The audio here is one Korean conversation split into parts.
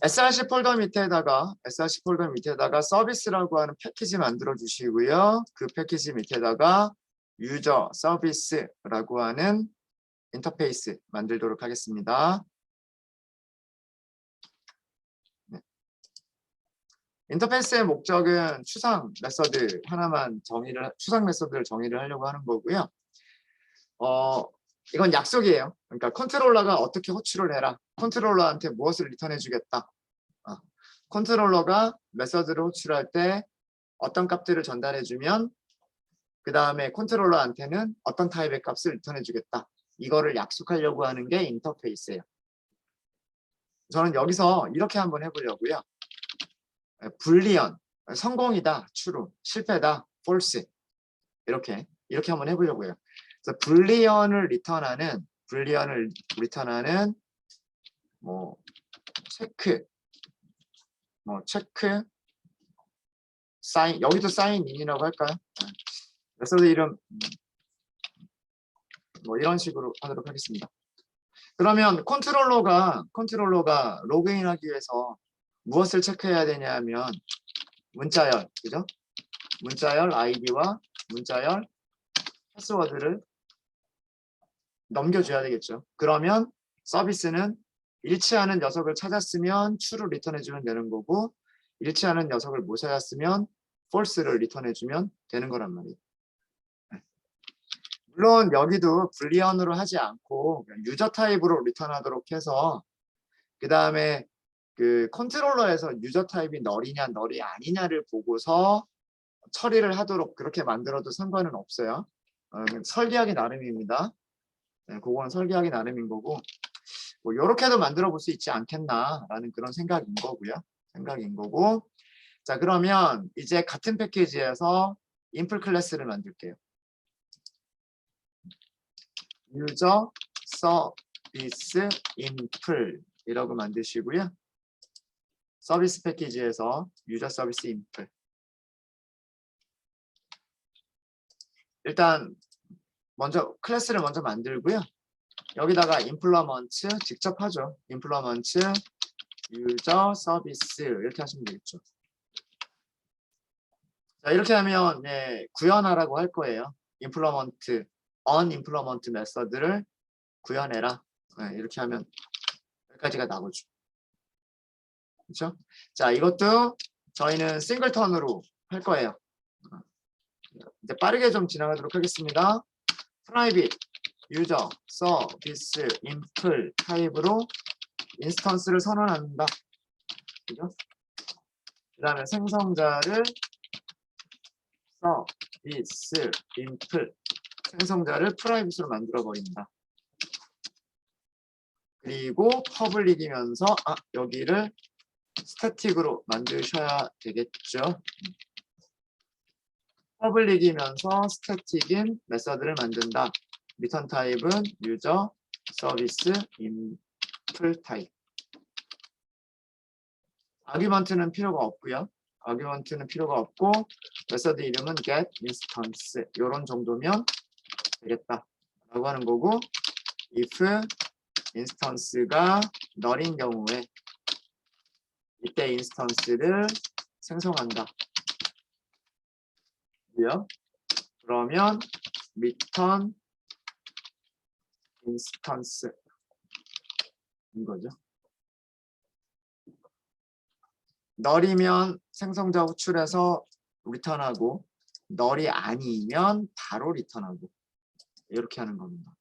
src 폴더 밑에다가 서비스라고 하는 패키지 만들어 주시고요. 그 패키지 밑에다가 유저 서비스라고 하는 인터페이스 만들도록 하겠습니다. 네. 인터페이스의 목적은 추상 메서드 하나만 추상 메서드를 정의를 하려고 하는 거고요. 이건 약속이에요. 그러니까 컨트롤러가 어떻게 호출을 해라. 컨트롤러한테 무엇을 리턴해 주겠다. 컨트롤러가 메서드를 호출할 때 어떤 값들을 전달해 주면 그 다음에 컨트롤러한테는 어떤 타입의 값을 리턴해 주겠다. 이거를 약속하려고 하는 게 인터페이스예요. 저는 여기서 이렇게 한번 해보려고요. 불리언, 성공이다, true, 실패다, false 이렇게 한번 해보려고요. 그래서 불리언을 리턴하는 뭐 체크 사인, 여기도 사인 인이라고 할까요? 메서드 이름 뭐 이런 식으로 하도록 하겠습니다. 그러면 컨트롤러가 로그인하기 위해서 무엇을 체크해야 되냐면 문자열, 그죠? 문자열 아이디와 문자열 패스워드를 넘겨줘야 되겠죠. 그러면 서비스는 일치하는 녀석을 찾았으면 true를 리턴해주면 되는 거고 일치하는 녀석을 못 찾았으면 false를 리턴해주면 되는 거란 말이에요. 물론 여기도 불리언으로 하지 않고 유저 타입으로 리턴하도록 해서 그 다음에 그 컨트롤러에서 유저 타입이 널이냐 널이 아니냐를 보고서 처리를 하도록 그렇게 만들어도 상관은 없어요. 설계하기 나름입니다. 네, 그거는 설계하기 나름인 거고 뭐 이렇게도 만들어 볼 수 있지 않겠나라는 그런 생각인 거고요. 자, 그러면 이제 같은 패키지에서 인플 클래스를 만들게요. 유저 서비스 인플 이라고 만드시고요. 서비스 패키지에서 유저 서비스 인플. 일단 먼저 클래스를 먼저 만들고요. 여기다가 임플로먼트 직접 하죠. 임플로먼트 유저 서비스 이렇게 하시면 되겠죠. 자, 이렇게 하면 구현하라고 할 거예요. 임플로먼트 언임플로먼트 메서드를 구현해라. 이렇게 하면 여기까지가 나오죠. 그렇죠? 자, 이것도 저희는 싱글턴으로 할 거예요. 이제 빠르게 좀 지나가도록 하겠습니다. 프라이빗 유저 서비스 인플 타입으로 인스턴스를 선언한다. 그죠? 그 다음에 생성자를 서비스 인플 생성자를 프라이빗으로 만들어 버린다. 그리고 퍼블릭이면서 여기를 스태틱으로 만드셔야 되겠죠. 퍼블릭이면서 스태틱인 메서드를 만든다. 리턴 타입은 유저 서비스 인플 타입. 아규먼트는 필요가 없고요. 메서드 이름은 get instance 이런 정도면 되겠다 라고 하는 거고 if 인스턴스가 널인 경우에 이때 인스턴스를 생성한다. 그러면 return instance인 거죠. 널이면 생성자 호출해서 리턴하고 널이 아니면 바로 리턴하고 이렇게 하는 겁니다.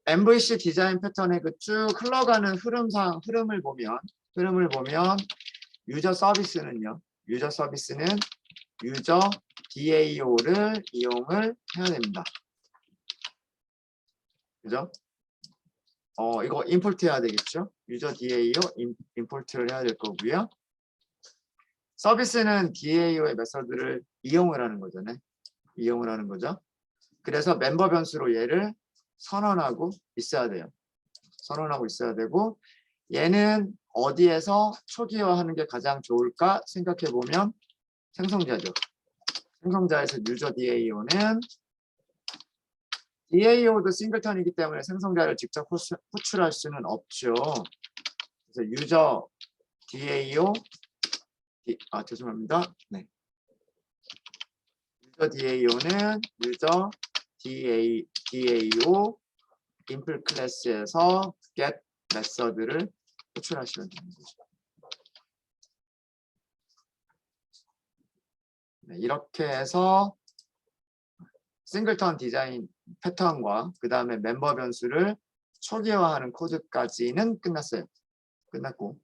MVC 디자인 패턴의 그 쭉 흘러가는 흐름을 보면 유저 서비스는 유저 DAO를 이용을 해야 됩니다. 그죠? 이거 임포트 해야 되겠죠? 유저 DAO 임포트를 해야 될 거고요. 서비스는 DAO의 메서드를 이용을 하는 거죠. 그래서 멤버 변수로 얘를 선언하고 있어야 돼요. 되고 얘는 어디에서 초기화하는 게 가장 좋을까 생각해 보면 생성자죠. 생성자에서 유저 DAO는 DAO도 싱글턴이기 때문에 생성자를 직접 호출할 수는 없죠. 그래서 유저 DAO 죄송합니다. 네. 유저 DAO는 유저 DAO 인플 클래스에서 get 메서드를 호출하시면 되는 거죠. 네, 이렇게 해서 싱글턴 디자인 패턴과 그 다음에 멤버 변수를 초기화하는 코드까지는 끝났어요. 끝났고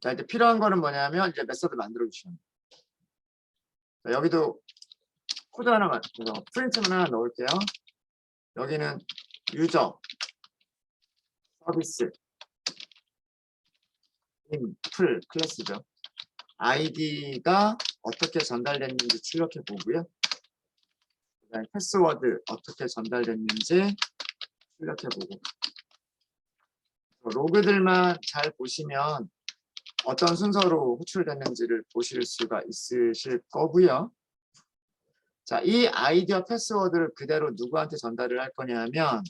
자 이제 필요한 거는 뭐냐면 이제 메서드 만들어 주시면 돼요. 여기도 코드 하나만 프린트만 하나 넣을게요. 여기는 유저 서비스 인풀 클래스죠. 아이디가 어떻게 전달됐는지 출력해 보고요. 그다음에 패스워드 어떻게 전달됐는지 출력해 보고 로그들만 잘 보시면 어떤 순서로 호출됐는지를 보실 수가 있으실 거고요. 자, 이 아이디와 패스워드를 그대로 누구한테 전달을 할 거냐면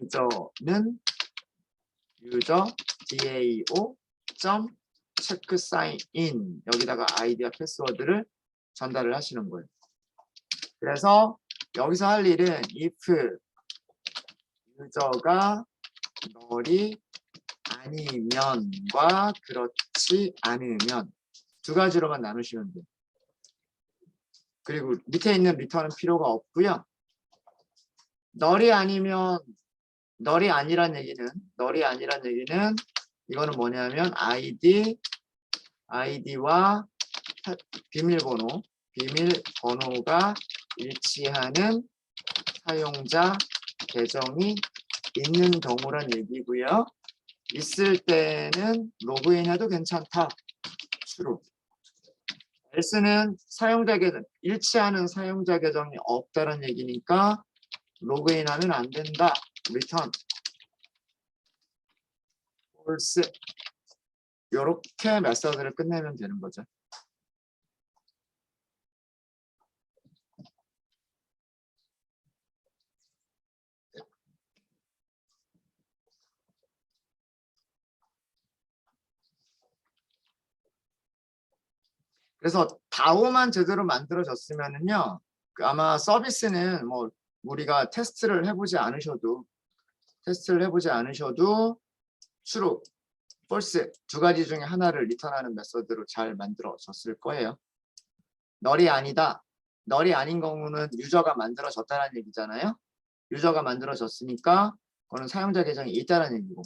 유저는 유저 DAO 체크 사인 인 여기다가 아이디와 패스워드를 전달을 하시는 거예요. 그래서 여기서 할 일은 if 유저가 널이 아니면과 그렇지 않으면 두 가지로만 나누시면 돼요. 그리고 밑에 있는 리턴은 필요가 없고요. 널이 아니면 널이 아니란 얘기는 이거는 뭐냐면 아이디와 비밀번호가 일치하는 사용자 계정이 있는 경우란 얘기고요. 있을 때는 로그인해도 괜찮다. true. else는 사용자 계정 일치하는 사용자 계정이 없다는 얘기니까 로그인하면 안 된다. return false. 이렇게 메서드를 끝내면 되는 거죠. 그래서 다오만 제대로 만들어졌으면은요, 아마 서비스는 뭐 우리가 테스트를 해보지 않으셔도 true, false 두 가지 중에 하나를 리턴하는 메서드로 잘 만들어졌을 거예요. 널이 아니다. 널이 아닌 경우는 유저가 만들어졌다는 얘기잖아요. 유저가 만들어졌으니까 그거는 사용자 계정이 있다는 얘기고,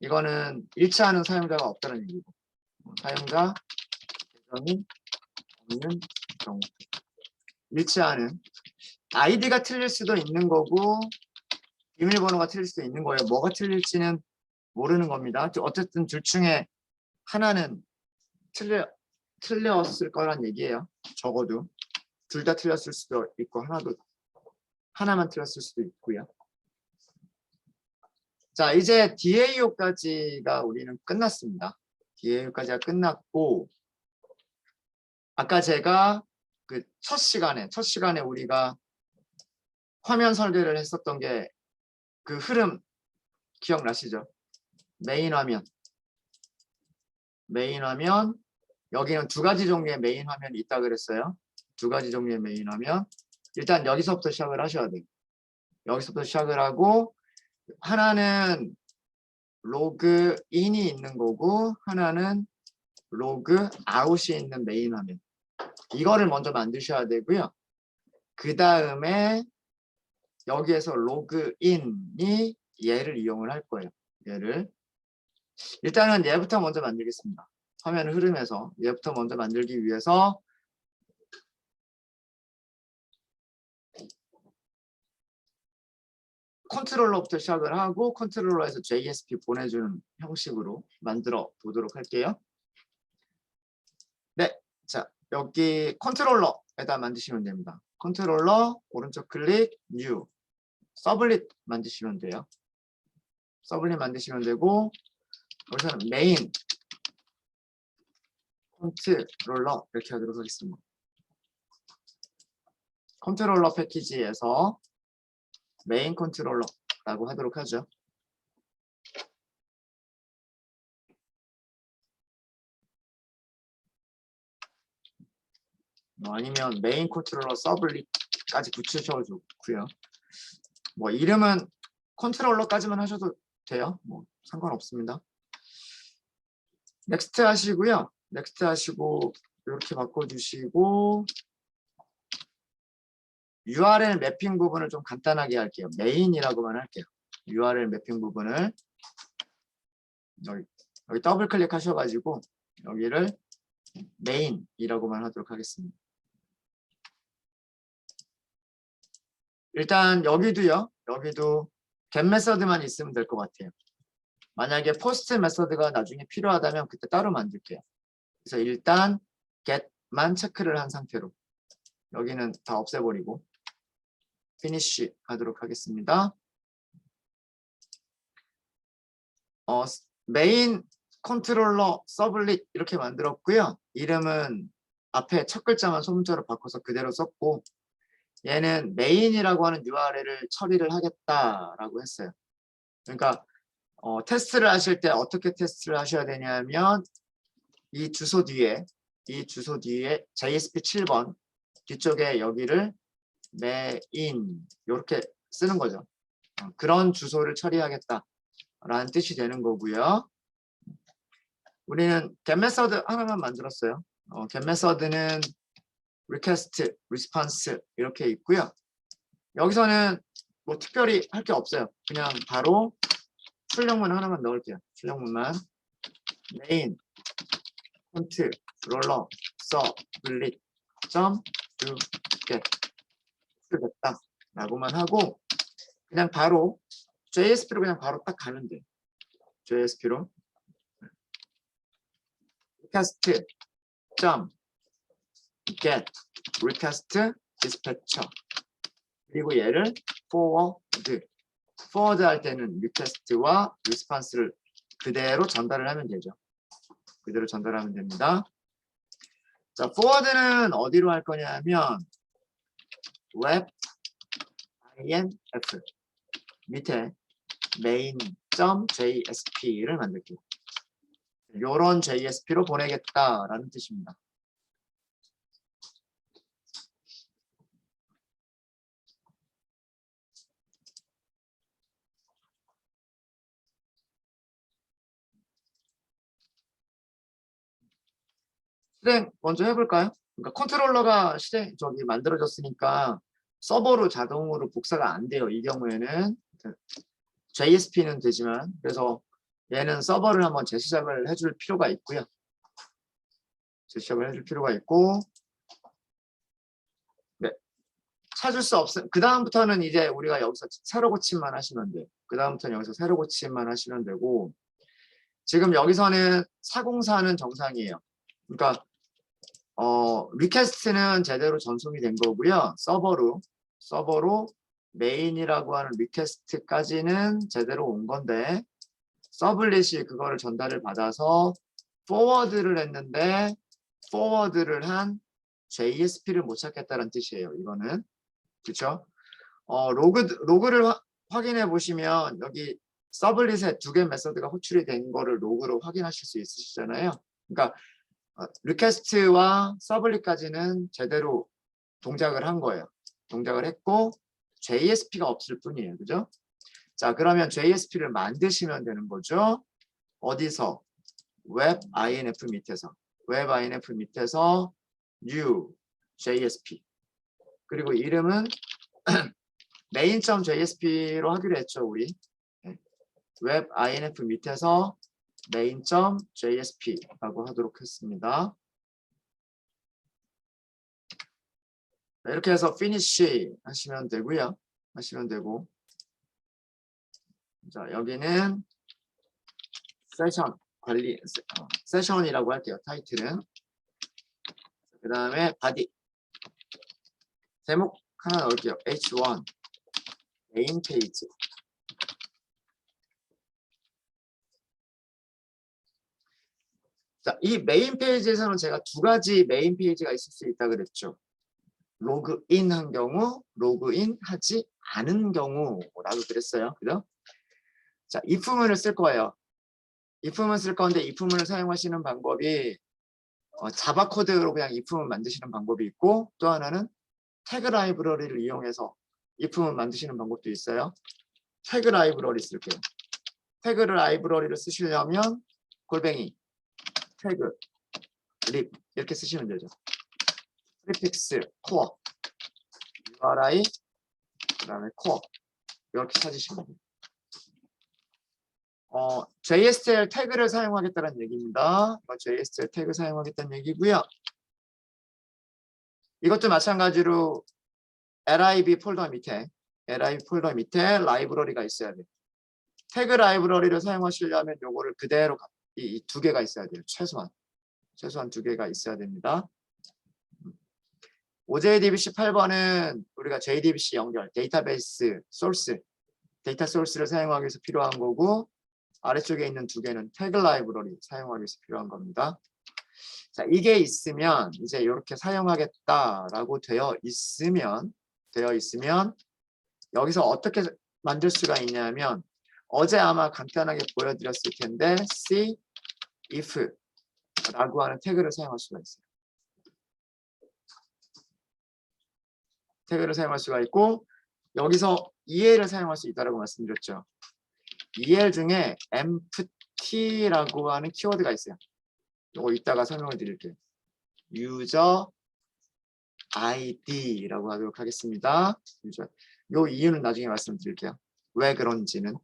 이거는 일치하는 사용자가 없다는 얘기고, 사용자 계정이 없는 경우. 일치하는 아이디가 틀릴 수도 있는 거고 비밀번호가 틀릴 수도 있는 거예요. 뭐가 틀릴지는 모르는 겁니다. 어쨌든 둘 중에 하나는 틀렸을 거란 얘기예요. 적어도 둘 다 틀렸을 수도 있고 하나만 틀렸을 수도 있고요. 자, 이제 DAO까지가 우리는 끝났습니다. DAO까지가 끝났고 아까 제가 그 첫 시간에 우리가 화면 설계를 했었던 게 그 흐름 기억나시죠? 메인 화면 여기는 두 가지 종류의 메인 화면이 있다 그랬어요. 두 가지 종류의 메인 화면. 일단 여기서부터 시작을 하셔야 돼요. 여기서부터 시작을 하고 하나는 로그인이 있는 거고 하나는 로그아웃이 있는 메인 화면. 이거를 먼저 만드셔야 되고요. 그 다음에 여기에서 로그인이 얘를 이용을 할 거예요. 일단은 얘부터 먼저 만들겠습니다. 화면 흐름에서 얘부터 먼저 만들기 위해서 컨트롤러부터 시작을 하고 컨트롤러에서 JSP 보내주는 형식으로 만들어 보도록 할게요. 네, 자 여기 컨트롤러에다 만드시면 됩니다. 컨트롤러 오른쪽 클릭 뉴 서블릿 만드시면 돼요. 서블릿 만드시면 되고 여기서는 메인 컨트롤러 이렇게 하도록 하겠습니다. 컨트롤러 패키지에서 메인 컨트롤러라고 하도록 하죠. 아니면 메인 컨트롤러 서블릿까지 붙이셔도 좋고요. 뭐 이름은 컨트롤러까지만 하셔도 돼요. 뭐 상관없습니다. 넥스트 하시고요. 넥스트 하시고 이렇게 바꿔주시고 URL 매핑 부분을 좀 간단하게 할게요. 메인이라고만 할게요. URL 매핑 부분을 여기 더블 클릭하셔가지고 여기를 메인이라고만 하도록 하겠습니다. 일단 여기도 get 메서드만 있으면 될 것 같아요. 만약에 포스트 메서드가 나중에 필요하다면 그때 따로 만들게요. 그래서 일단 get만 체크를 한 상태로 여기는 다 없애버리고 finish 하도록 하겠습니다. 메인 컨트롤러 서블릿 이렇게 만들었고요. 이름은 앞에 첫 글자만 소문자로 바꿔서 그대로 썼고 얘는 메인이라고 하는 URL을 처리를 하겠다라고 했어요. 그러니까 테스트를 하실 때 어떻게 테스트를 하셔야 되냐면 이 주소 뒤에 JSP 7번 뒤쪽에 여기를 메인 이렇게 쓰는 거죠. 그런 주소를 처리하겠다라는 뜻이 되는 거고요. 우리는 get 메서드 하나만 만들었어요. get 메서드는 request, response 이렇게 있고요. 여기서는 뭐 특별히 할 게 없어요. 그냥 바로 출력문 하나만 넣을게요. 출력문만 main 컨트롤러 서블릿 do get 됐다 라고만 하고 그냥 바로 JSP로 그냥 바로 딱 가면 돼요. JSP로 request get request dispatcher 그리고 얘를 forward 할 때는 request와 response를 그대로 전달을 하면 되죠. 그대로 전달하면 됩니다. 자, forward는 어디로 할 거냐면 web inf 밑에 main.jsp를 만들게요. 이런 JSP로 보내겠다라는 뜻입니다. 실행 먼저 해볼까요? 그러니까 컨트롤러가 만들어졌으니까 서버로 자동으로 복사가 안 돼요. 이 경우에는 JSP는 되지만 그래서 얘는 서버를 한번 재시작을 해줄 필요가 있고요. 재시작을 해줄 필요가 있고 네. 찾을 수 없음. 그 다음부터는 이제 우리가 여기서 새로 고침만 하시면 돼요. 그 다음부터는 여기서 새로 고침만 하시면 되고 지금 여기서는 404는 정상이에요. 그러니까 리퀘스트는 제대로 전송이 된 거고요. 서버로 메인이라고 하는 리퀘스트까지는 제대로 온 건데 서블릿이 그거를 전달을 받아서 포워드를 했는데 포워드를 한 JSP를 못 찾겠다는 뜻이에요. 이거는 그렇죠? 로그를 확인해 보시면 여기 서블릿에 2개 메서드가 호출이 된 거를 로그로 확인하실 수 있으시잖아요. 그러니까 리퀘스트와 서블릿까지는 제대로 동작을 한 거예요. 동작을 했고 JSP가 없을 뿐이에요. 그죠? 자, 그러면 JSP를 만드시면 되는 거죠. 어디서? 웹 INF 밑에서 new JSP 그리고 이름은 main.jsp로 하기로 했죠. 우리 웹 INF 밑에서 main.jsp라고 하도록 했습니다. 이렇게 해서 finish 하시면 되고요. 자, 여기는 세션 관리 세션이라고 할게요. 타이틀은 그 다음에 body 제목 하나 넣을게요. H1 메인 페이지 자, 이 메인 페이지에서는 제가 두 가지 메인 페이지가 있을 수 있다 그랬죠. 로그인 한 경우, 로그인 하지 않은 경우라고 그랬어요. 그죠? 자, if문을 쓸 거예요. if문 쓸 건데 if문을 사용하시는 방법이 자바 코드로 그냥 if문 만드시는 방법이 있고, 또 하나는 태그 라이브러리를 이용해서 if문 만드시는 방법도 있어요. 태그 라이브러리 쓸게요. 태그 라이브러리를 쓰시려면 골뱅이 태그 립 이렇게 쓰시면 되죠. 프리픽스 코어 URI 그다음에 코어 이렇게 찾으시면 돼요. JSL 태그를 사용하겠다는 얘기입니다. JSL 태그 사용하겠다는 얘기고요. 이것도 마찬가지로 lib 폴더 밑에 라이브러리가 있어야 돼요. 태그 라이브러리를 사용하시려면 요거를 그대로 이 두 개가 있어야 돼요. 최소한 두 개가 있어야 됩니다. OJDBC 8번은 우리가 JDBC 연결, 데이터베이스 소스, 데이터 소스를 사용하기 위해서 필요한 거고, 아래쪽에 있는 두 개는 태그 라이브러리 사용하기 위해서 필요한 겁니다. 자, 이게 있으면 이제 이렇게 사용하겠다라고 되어 있으면 여기서 어떻게 만들 수가 있냐면, 어제 아마 간단하게 보여드렸을 텐데 C, if 라고 하는 태그를 사용할 수가 있어요. 태그를 사용할 수가 있고, 여기서 EL을 사용할 수 있다고 말씀드렸죠. EL 중에 empty라고 하는 키워드가 있어요. 이거 이따가 설명을 드릴게요. user id라고 하도록 하겠습니다. 요 이유는 나중에 말씀드릴게요. 왜 그런지는.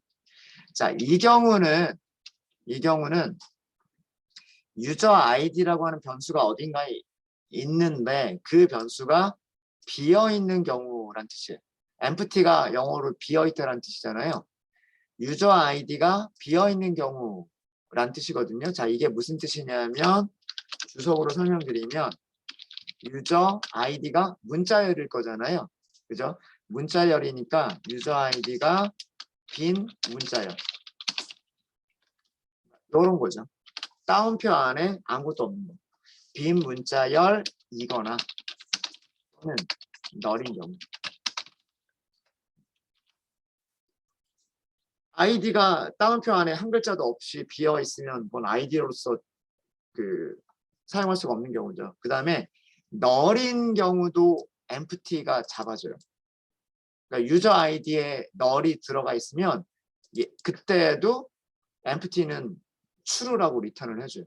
자, 이 경우는 user id라고 하는 변수가 어딘가에 있는데 그 변수가 비어있는 경우란 뜻이에요. empty가 영어로 비어있다라는 뜻이잖아요. user id가 비어있는 경우란 뜻이거든요. 자, 이게 무슨 뜻이냐면 주석으로 설명드리면 user id가 문자열일 거잖아요. 그죠? 문자열이니까 user id가 빈 문자열. 이런 거죠. 따옴표 안에 아무것도 없는 거. 빈 문자열이거나 또는 널인 경우. 아이디가 따옴표 안에 한 글자도 없이 비어 있으면 그건 아이디로서 사용할 수가 없는 경우죠. 그 다음에 널인 경우도 empty가 잡아줘요. 그러니까 유저 아이디에 널이 들어가 있으면 그때도 empty는 true라고 리턴을 해줘요.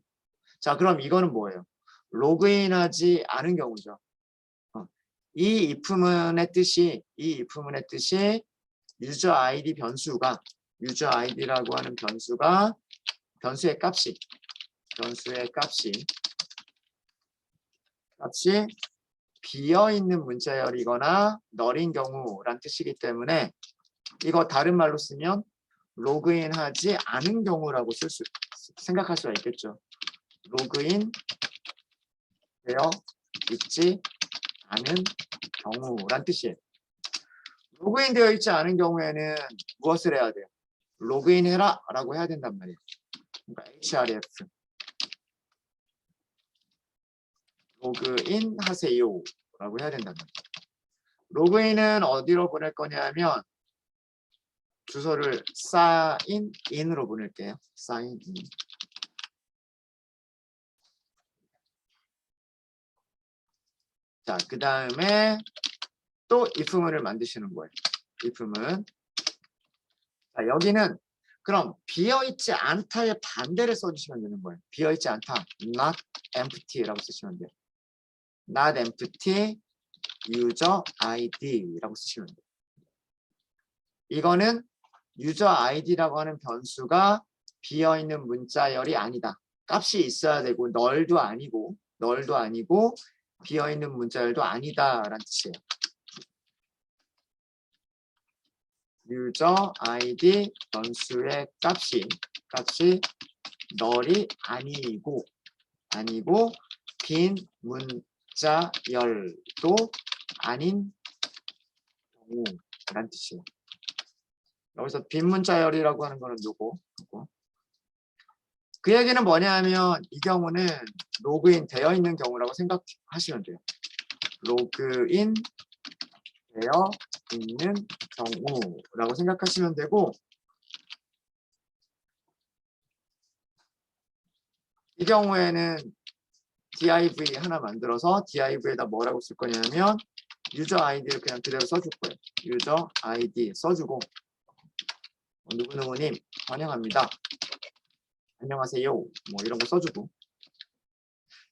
자, 그럼 이거는 뭐예요? 로그인하지 않은 경우죠. 이 if문의 뜻이 유저 아이디 변수가 유저 아이디라고 하는 변수의 값이 비어있는 문자열이거나 널인 경우란 뜻이기 때문에 이거 다른 말로 쓰면 로그인하지 않은 경우라고 생각할 수가 있겠죠. 로그인 되어 있지 않은 경우란 뜻이에요. 로그인 되어 있지 않은 경우에는 무엇을 해야 돼요? 로그인 해라 라고 해야 된단 말이에요. 그러니까 href 로그인 하세요 라고 해야 된단 말이에요. 로그인은 어디로 보낼 거냐면 주소를 sign인으로 보낼게요. sign in. 자, 그 다음에 또 if문을 만드시는 거예요. if문. 자, 여기는 그럼 비어있지 않다의 반대를 써주시면 되는 거예요. 비어있지 않다. not empty라고 쓰시면 돼요. not empty user id라고 쓰시면 돼요. 이거는 user id라고 하는 변수가 비어있는 문자열이 아니다. 값이 있어야 되고 널도 아니고 비어있는 문자열도 아니다라는 뜻이에요. user id 변수의 값이 널이 아니고 빈 문자열도 아닌 경우란 뜻이에요. 여기서 빈 문자열이라고 하는 거는 누구? 그 얘기는 뭐냐 하면 이 경우는 로그인 되어 있는 경우라고 생각하시면 돼요. 로그인 되어 있는 경우라고 생각하시면 되고, 이 경우에는 div 하나 만들어서 div에다 뭐라고 쓸 거냐면 유저 아이디를 그냥 그대로 써줄 거예요. 유저 아이디 써주고 누구누구님 환영합니다. 안녕하세요. 뭐 이런 거 써주고,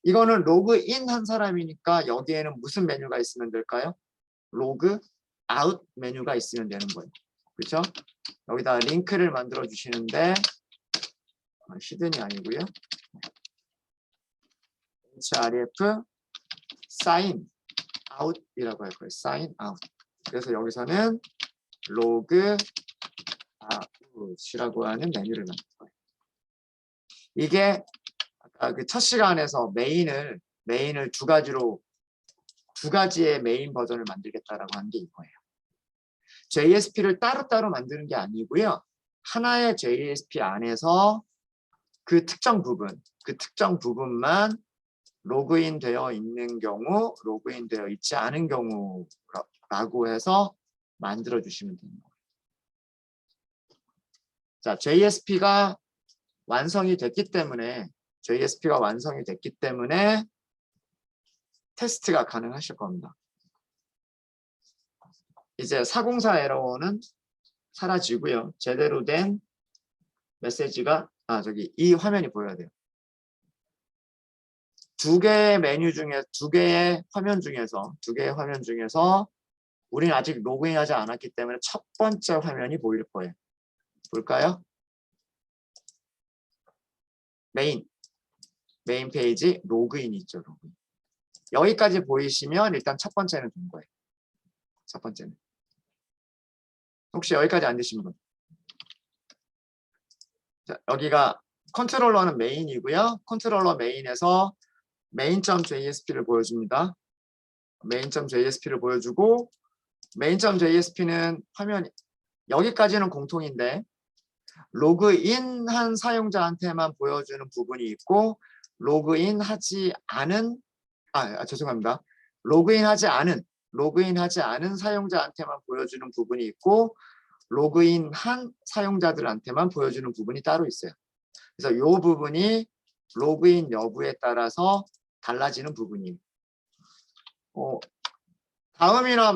이거는 로그인 한 사람이니까 여기에는 무슨 메뉴가 있으면 될까요? 로그 아웃 메뉴가 있으면 되는 거예요. 그렇죠? 여기다 링크를 만들어 주시는데 히든이 아니고요. href sign out이라고 할 거예요. sign out. 그래서 여기서는 로그 아웃이라고 하는 메뉴를 만들 거예요. 이게 아까 그 첫 시간에서 메인을 두 가지의 메인 버전을 만들겠다라고 한 게 이거예요. JSP를 따로따로 만드는 게 아니고요. 하나의 JSP 안에서 그 특정 부분만 로그인 되어 있는 경우, 로그인 되어 있지 않은 경우라고 해서 만들어 주시면 됩니다. 자, JSP가 완성이 됐기 때문에 테스트가 가능하실 겁니다. 이제 404 에러는 사라지고요. 제대로 된 메시지가 이 화면이 보여야 돼요. 두 개의 화면 중에서 우리는 아직 로그인하지 않았기 때문에 첫 번째 화면이 보일 거예요. 볼까요? 메인 페이지 로그인이 있죠. 로그인. 여기까지 보이시면 일단 첫 번째는 된 거예요. 첫 번째는. 혹시 여기까지 안 되신 분? 자, 여기가 컨트롤러는 메인이고요. 컨트롤러 메인에서 main.jsp를 보여줍니다. main.jsp를 보여주고, main.jsp는 화면이 여기까지는 공통인데 로그인한 사용자한테만 보여주는 부분이 있고, 로그인하지 않은 사용자한테만 보여주는 부분이 있고, 로그인한 사용자들한테만 보여주는 부분이 따로 있어요. 그래서 이 부분이 로그인 여부에 따라서 달라지는 부분이에요. 다음이나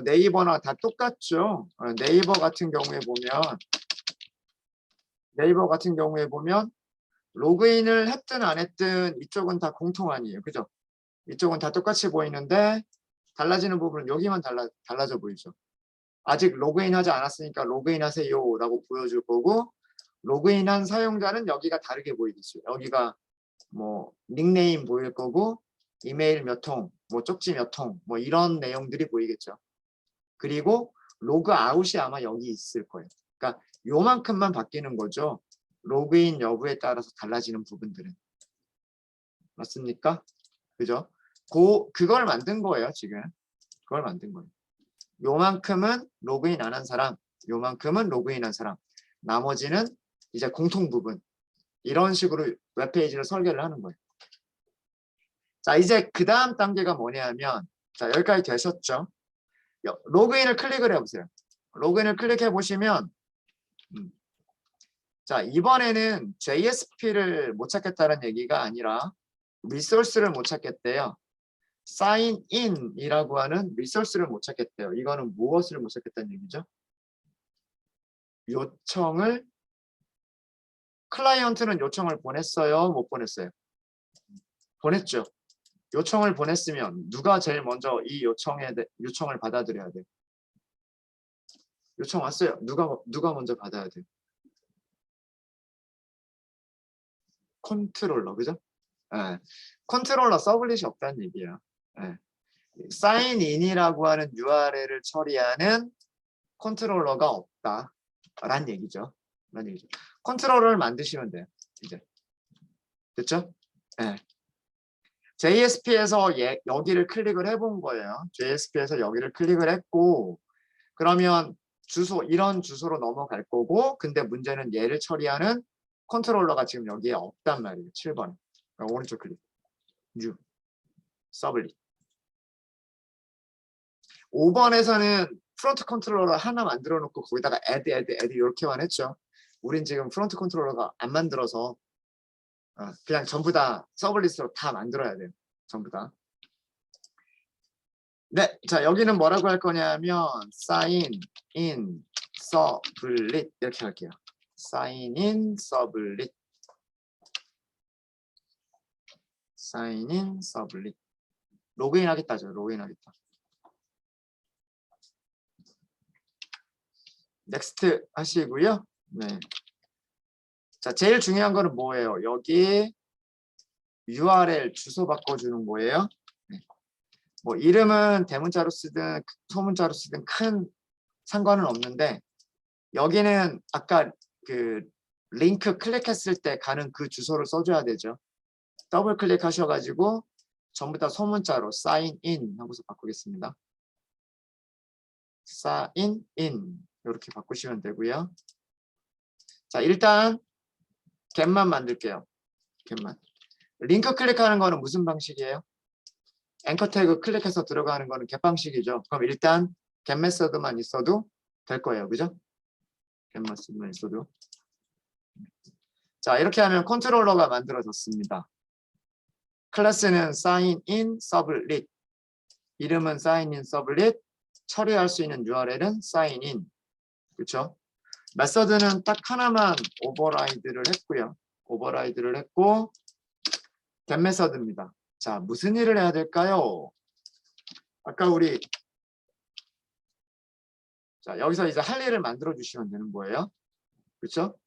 네이버나 다 똑같죠. 네이버 같은 경우에 보면 로그인을 했든 안 했든 이쪽은 다 공통 아니에요. 그죠? 이쪽은 다 똑같이 보이는데 달라지는 부분은 여기만 달라져 보이죠. 아직 로그인하지 않았으니까 로그인하세요 라고 보여줄 거고, 로그인한 사용자는 여기가 다르게 보이겠죠. 여기가 뭐 닉네임 보일 거고, 이메일 몇 통, 뭐 쪽지 몇 통, 뭐 이런 내용들이 보이겠죠. 그리고 로그 아웃이 아마 여기 있을 거예요. 그러니까 요만큼만 바뀌는 거죠. 로그인 여부에 따라서 달라지는 부분들은. 맞습니까? 그죠? 그걸 만든 거예요, 지금. 그걸 만든 거예요. 요만큼은 로그인 안 한 사람, 요만큼은 로그인한 사람. 나머지는 이제 공통 부분. 이런 식으로 웹페이지를 설계를 하는 거예요. 자, 이제 그 다음 단계가 뭐냐면, 자, 여기까지 되셨죠? 로그인을 클릭을 해보세요. 로그인을 클릭해 보시면, 자, 이번에는 JSP를 못 찾겠다는 얘기가 아니라 리소스를 못 찾겠대요. sign in이라고 하는 리소스를 못 찾겠대요. 이거는 무엇을 못 찾겠다는 얘기죠? 클라이언트는 요청을 보냈어요? 못 보냈어요? 보냈죠. 요청을 보냈으면 누가 제일 먼저 이 요청을 받아들여야 돼요? 요청 왔어요. 누가 먼저 받아야 돼요? 컨트롤러, 그죠? 네. 컨트롤러 서블릿이 없다는 얘기예요. 네. sign in이라고 하는 URL을 처리하는 컨트롤러가 없다라는 얘기죠. 컨트롤러를 만드시면 돼요. 이제 됐죠? 네. JSP에서 여기를 클릭을 해본 거예요. JSP에서 여기를 클릭을 했고, 그러면 이런 주소로 넘어갈 거고, 근데 문제는 얘를 처리하는 컨트롤러가 지금 여기에 없단 말이에요. 7번. 오른쪽 클릭. New. 서블릿. 5번에서는 프론트 컨트롤러 하나 만들어 놓고 거기다가 add 이렇게만 했죠. 우린 지금 프론트 컨트롤러가 안 만들어서 그냥 전부 다 서블릿으로 다 만들어야 돼요. 전부 다. 네, 자 여기는 뭐라고 할 거냐면 sign in 서블릿 이렇게 할게요. sign in 서블릿. sign in 서블릿. 로그인 하겠다죠. 로그인 하겠다. 넥스트 하시고요. 네. 자, 제일 중요한 거는 뭐예요? 여기 URL 주소 바꿔주는 거예요. 네. 뭐 이름은 대문자로 쓰든 소문자로 쓰든 큰 상관은 없는데 여기는 아까 그 링크 클릭했을 때 가는 그 주소를 써줘야 되죠. 더블 클릭하셔가지고 전부 다 소문자로 sign in 하고서 바꾸겠습니다. sign in 이렇게 바꾸시면 되고요. 자, 일단 겟만 만들게요. 겟만. 링크 클릭하는 거는 무슨 방식이에요? 앵커 태그 클릭해서 들어가는 거는 겟 방식이죠. 그럼 일단 겟 메서드만 있어도 될 거예요. 그죠? 겟 메서드만 있어도. 자, 이렇게 하면 컨트롤러가 만들어졌습니다. 클래스는 sign in 서블릿. 이름은 sign in 서블릿. 처리할 수 있는 URL은 sign in. 그렇죠? 메서드는 딱 하나만 오버라이드를 했고요. 오버라이드를 했고 겟 메서드입니다. 자, 무슨 일을 해야 될까요? 아까 우리 자, 여기서 이제 할 일을 만들어 주시면 되는 거예요. 그렇죠?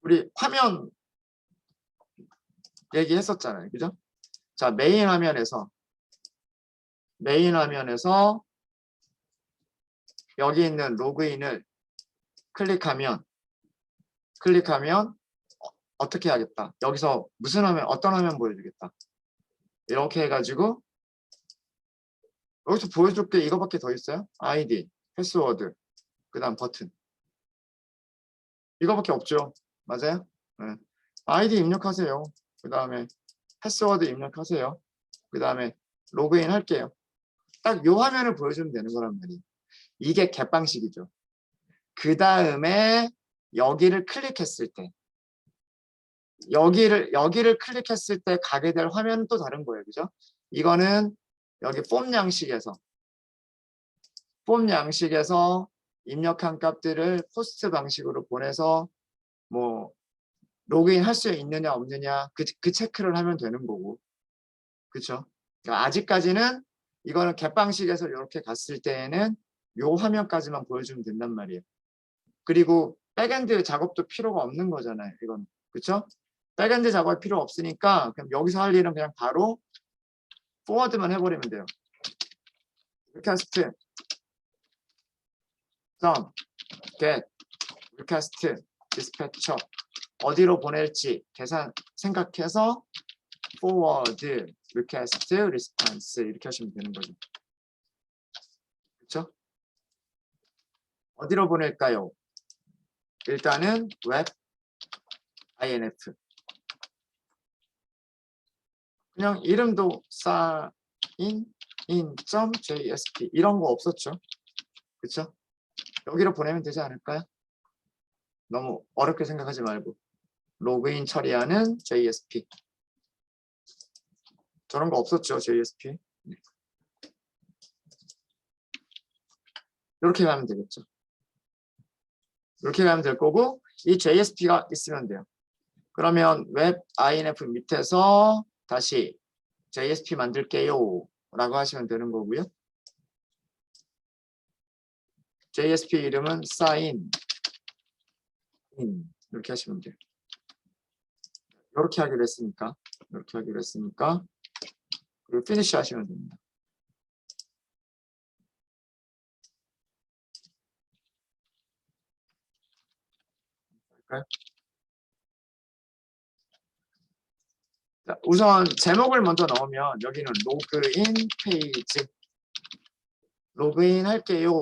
우리 화면 얘기했었잖아요. 그죠? 자, 메인 화면에서 여기 있는 로그인을 클릭하면 어떻게 하겠다. 여기서 무슨 화면, 어떤 화면 보여주겠다. 이렇게 해가지고 여기서 보여줄 게 이거밖에 더 있어요. 아이디, 패스워드, 그 다음 버튼. 이거밖에 없죠. 맞아요? 네. 아이디 입력하세요. 그 다음에 패스워드 입력하세요. 그 다음에 로그인 할게요. 딱 요 화면을 보여주면 되는 거란 말이에요. 이게 겟 방식이죠. 그 다음에 여기를 클릭했을 때 여기를 클릭했을 때 가게 될 화면은 또 다른 거예요. 그죠? 이거는 여기 폼 양식에서 입력한 값들을 포스트 방식으로 보내서 뭐 로그인 할 수 있느냐 없느냐 그 체크를 하면 되는 거고. 그렇죠? 그러니까 아직까지는 이거는 겟 방식에서 이렇게 갔을 때에는 요 화면까지만 보여주면 된단 말이에요. 그리고 백엔드 작업도 필요가 없는 거잖아요. 이건. 그렇죠? 백엔드 작업이 필요 없으니까 그럼 여기서 할 일은 그냥 바로 포워드만 해버리면 돼요. 리퀘스트 some get request dispatcher 어디로 보낼지 계산 생각해서 forward request response 이렇게 하시면 되는 거죠. 그렇죠? 어디로 보낼까요? 일단은 web inf 그냥 이름도 in.jsp 이런 거 없었죠. 그렇죠? 여기로 보내면 되지 않을까요? 너무 어렵게 생각하지 말고 로그인 처리하는 JSP 저런 거 없었죠. JSP 이렇게 가면 되겠죠. 이렇게 가면 될 거고 이 JSP가 있으면 돼요. 그러면 웹 INF 밑에서 다시 JSP 만들게요 라고 하시면 되는 거고요. JSP 이름은 sign in 이렇게 하시면 돼요. 이렇게 하기로 했으니까 그리고 finish 하시면 됩니다. 자, 우선 제목을 먼저 넣으면 여기는 로그인 페이지, 로그인 할게요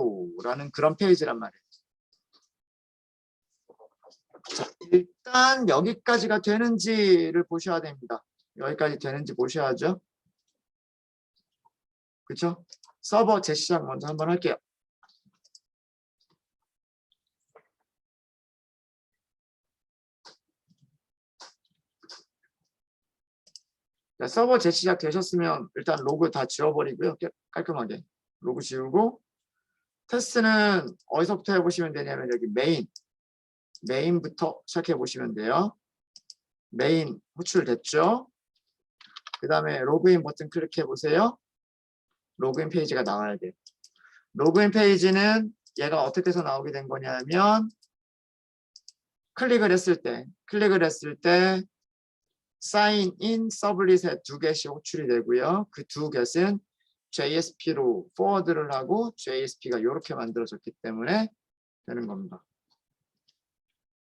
라는 그런 페이지란 말이에요. 자, 일단 여기까지가 되는지를 보셔야 됩니다. 여기까지 되는지 보셔야죠. 그렇죠? 서버 재시작 먼저 한번 할게요. 자, 서버 재시작 되셨으면 일단 로그 다 지워버리고요. 깔끔하게 로그 지우고, 테스트는 어디서부터 해보시면 되냐면 여기 메인부터 시작해 보시면 돼요. 메인 호출됐죠? 그 다음에 로그인 버튼 클릭해 보세요. 로그인 페이지가 나와야 돼요. 로그인 페이지는 얘가 어떻게 해서 나오게 된 거냐면 클릭을 했을 때 사인 인 서블릿에 2get이 호출이 되고요. 그 2get은 JSP로 포워드를 하고 JSP가 이렇게 만들어졌기 때문에 되는 겁니다.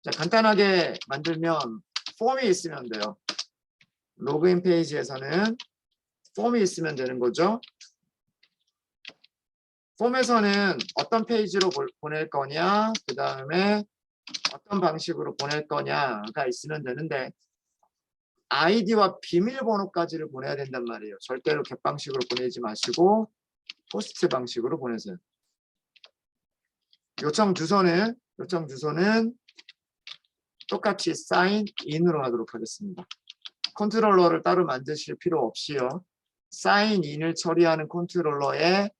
자, 간단하게 만들면 폼이 있으면 돼요. 로그인 페이지에서는 폼이 있으면 되는 거죠. 폼에서는 어떤 페이지로 보낼 거냐, 그 다음에 어떤 방식으로 보낼 거냐가 있으면 되는데 아이디와 비밀번호까지를 보내야 된단 말이에요. 절대로 겟 방식으로 보내지 마시고 포스트 방식으로 보내세요. 요청 주소는 똑같이 사인 인으로 하도록 하겠습니다. 컨트롤러를 따로 만드실 필요 없이요. 사인 인을 처리하는 컨트롤러에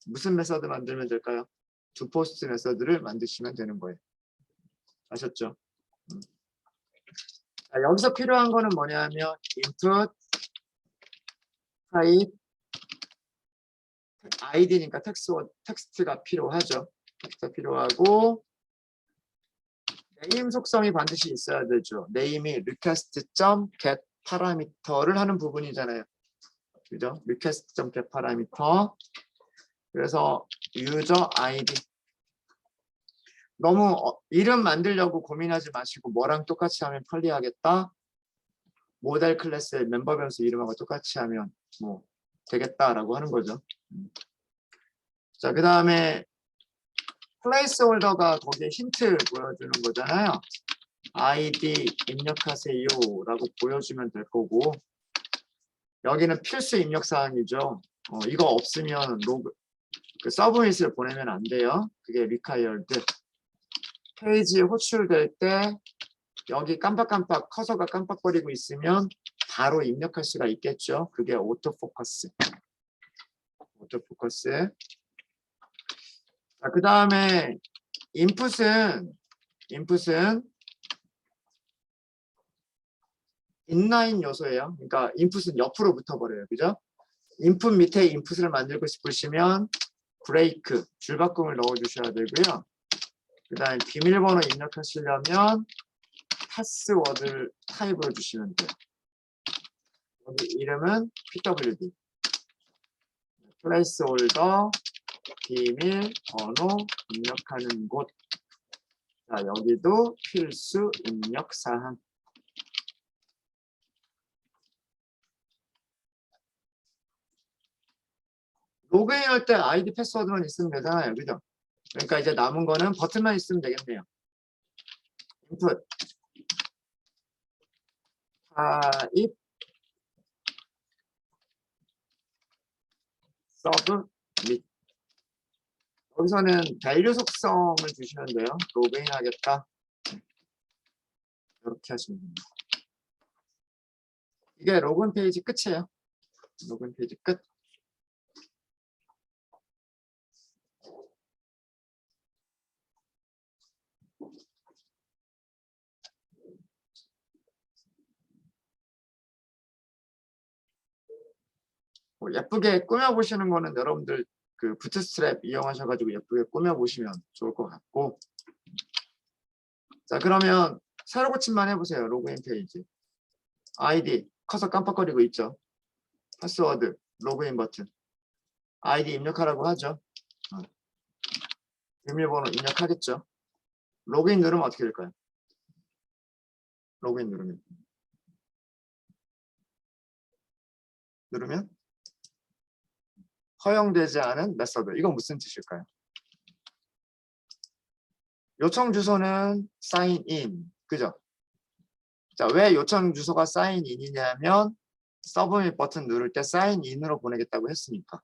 무슨 메서드 만들면 될까요? 두포스트 메서드를 만드시면 되는 거예요. 아셨죠? 자, 여기서 필요한 거는 뭐냐면 input, type, id니까 텍스트가 필요하죠. 텍스트가 필요하고 네임 속성이 반드시 있어야 되죠. 네임이 request.get 파라미터를 하는 부분이잖아요. 그죠? request.get 파라미터. 그래서 user id. 너무 이름 만들려고 고민하지 마시고 뭐랑 똑같이 하면 편리하겠다. 모델 클래스의 멤버 변수 이름하고 똑같이 하면 뭐 되겠다라고 하는 거죠. 자, 그 다음에 플레이스홀더가 거기에 힌트 보여주는 거잖아요. 아이디 입력하세요 라고 보여주면 될 거고 여기는 필수 입력 사항이죠. 이거 없으면 그 서브밋을 보내면 안 돼요. 그게 required. 페이지에 호출될 때 여기 깜빡깜빡 커서가 깜빡거리고 있으면 바로 입력할 수가 있겠죠. 그게 오토포커스. 자, 그 다음에 인풋은 인라인 요소예요. 그러니까 인풋은 옆으로 붙어버려요. 그죠? 인풋 밑에 인풋을 만들고 싶으시면 브레이크, 줄바꿈을 넣어주셔야 되고요. 그 다음에 비밀번호 입력하시려면 패스워드를 타입으로 주시면 돼요. 여기 이름은 pwd. 플레이스홀더, 비밀번호 입력하는 곳. 자, 여기도 필수 입력 사항. 로그인 할 때 아이디 패스워드만 있으면 되잖아요. 그죠? 그러니까 이제 남은 거는 버튼만 있으면 되겠네요. 인풋, 타입, 서브, 및. 여기서는 밸류 속성을 주시면 돼요. 로그인 하겠다. 이렇게 하시면 됩니다. 이게 로그인 페이지 끝이에요. 로그인 페이지 끝. 예쁘게 꾸며보시는 거는 여러분들 그 부트스트랩 이용하셔가지고 예쁘게 꾸며보시면 좋을 것 같고 자 그러면 새로 고침만 해보세요. 로그인 페이지 아이디 커서 깜빡거리고 있죠. 패스워드 로그인 버튼 아이디 입력하라고 하죠. 비밀번호 입력하겠죠. 로그인 누르면 어떻게 될까요? 로그인 누르면 누르면 허용되지 않은 메서드. 이건 무슨 뜻일까요? 요청 주소는 sign in. 그죠? 자, 왜 요청 주소가 sign in이냐면 서브밋 버튼 누를 때 sign in으로 보내겠다고 했으니까.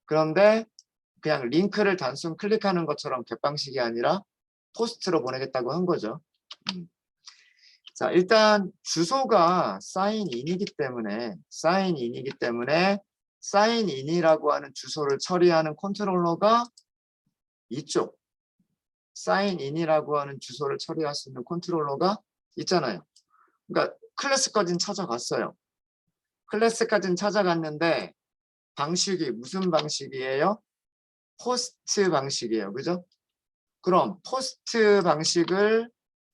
그런데 그냥 링크를 단순 클릭하는 것처럼 객방식이 아니라 포스트로 보내겠다고 한 거죠. 자, 일단 주소가 sign in이기 때문에 sign in이라고 하는 주소를 처리하는 컨트롤러가 이쪽 sign in이라고 하는 주소를 처리할 수 있는 컨트롤러가 있잖아요. 그러니까 클래스까지는 찾아갔어요. 클래스까지는 찾아갔는데 방식이 무슨 방식이에요? 포스트 방식이에요. 그죠? 그럼 포스트 방식을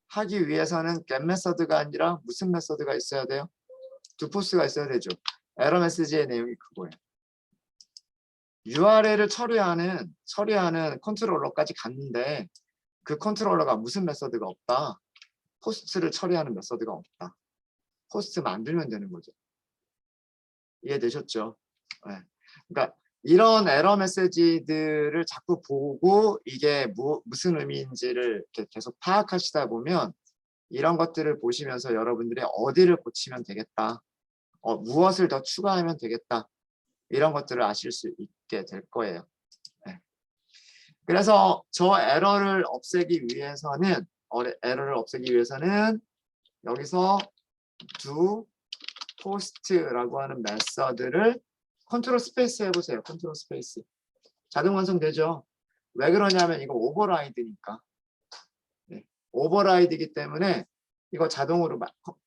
하기 위해서는 get 메서드가 아니라 무슨 메서드가 있어야 돼요? doPost가 있어야 되죠. 에러 메시지의 내용이 그거예요. URL을 처리하는 컨트롤러까지 갔는데 그 컨트롤러가 무슨 메서드가 없다. 포스트를 처리하는 메서드가 없다. 포스트 만들면 되는 거죠. 이해되셨죠? 네. 그러니까 이런 에러 메시지들을 자꾸 보고 이게 무슨 의미인지를 이렇게 계속 파악하시다 보면 이런 것들을 보시면서 여러분들이 어디를 고치면 되겠다. 무엇을 더 추가하면 되겠다. 이런 것들을 아실 수 있게 될 거예요. 네. 그래서 저 에러를 없애기 위해서는 여기서 do post라고 하는 메서드를 컨트롤 스페이스 해보세요. 컨트롤 스페이스. 자동 완성되죠. 왜 그러냐면 이거 오버라이드니까. 네. 오버라이드이기 때문에 이거 자동으로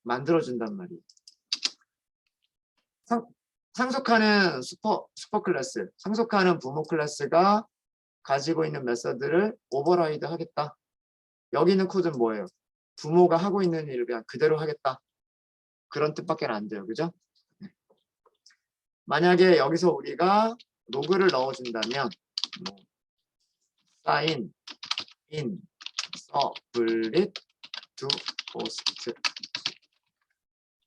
만들어준단 말이에요. 상속하는 슈퍼 클래스, 상속하는 부모 클래스가 가지고 있는 메서드를 오버라이드 하겠다. 여기 있는 코드는 뭐예요? 부모가 하고 있는 일을 그냥 그대로 하겠다. 그런 뜻밖에 안 돼요. 그죠? 네. 만약에 여기서 우리가 로그를 넣어준다면 sign in public to post.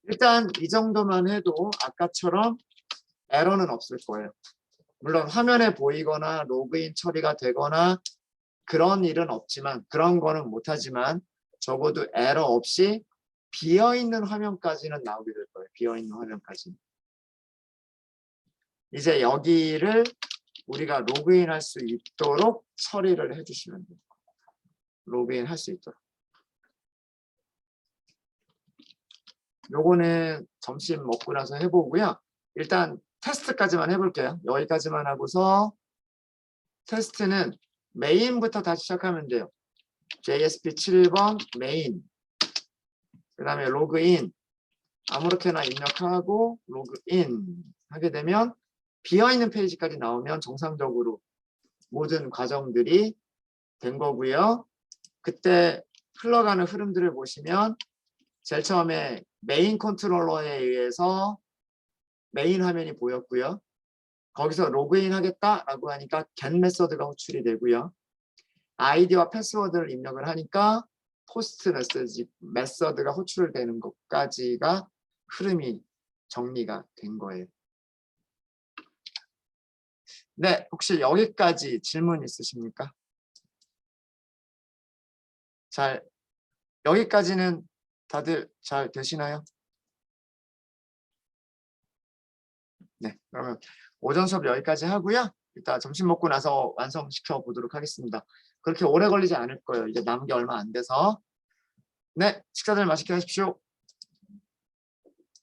일단 이 정도만 해도 아까처럼 에러는 없을 거예요. 물론 화면에 보이거나 로그인 처리가 되거나 그런 일은 없지만, 그런 거는 못하지만 적어도 에러 없이 비어있는 화면까지는 나오게 될 거예요. 비어있는 화면까지는. 이제 여기를 우리가 로그인 할 수 있도록 처리를 해주시면 돼요. 로그인 할 수 있도록. 요거는 점심 먹고 나서 해보고요. 일단 테스트까지만 해볼게요. 여기까지만 하고서 테스트는 메인부터 다시 시작하면 돼요. JSP 7번 메인. 그 다음에 로그인. 아무렇게나 입력하고 로그인 하게 되면 비어있는 페이지까지 나오면 정상적으로 모든 과정들이 된 거고요. 그때 흘러가는 흐름들을 보시면 제일 처음에 메인 컨트롤러에 의해서 메인 화면이 보였고요. 거기서 로그인 하겠다라고 하니까 get 메서드가 호출이 되고요. 아이디와 패스워드를 입력을 하니까 포스트 메서드가 호출되는 것까지가 흐름이 정리가 된 거예요. 네, 혹시 여기까지 질문 있으십니까? 여기까지는 다들 잘 되시나요? 네, 그러면 오전 수업 여기까지 하고요. 이따 점심 먹고 나서 완성시켜 보도록 하겠습니다. 그렇게 오래 걸리지 않을 거예요. 이제 남은 게 얼마 안 돼서. 네, 식사들 맛있게 하십시오.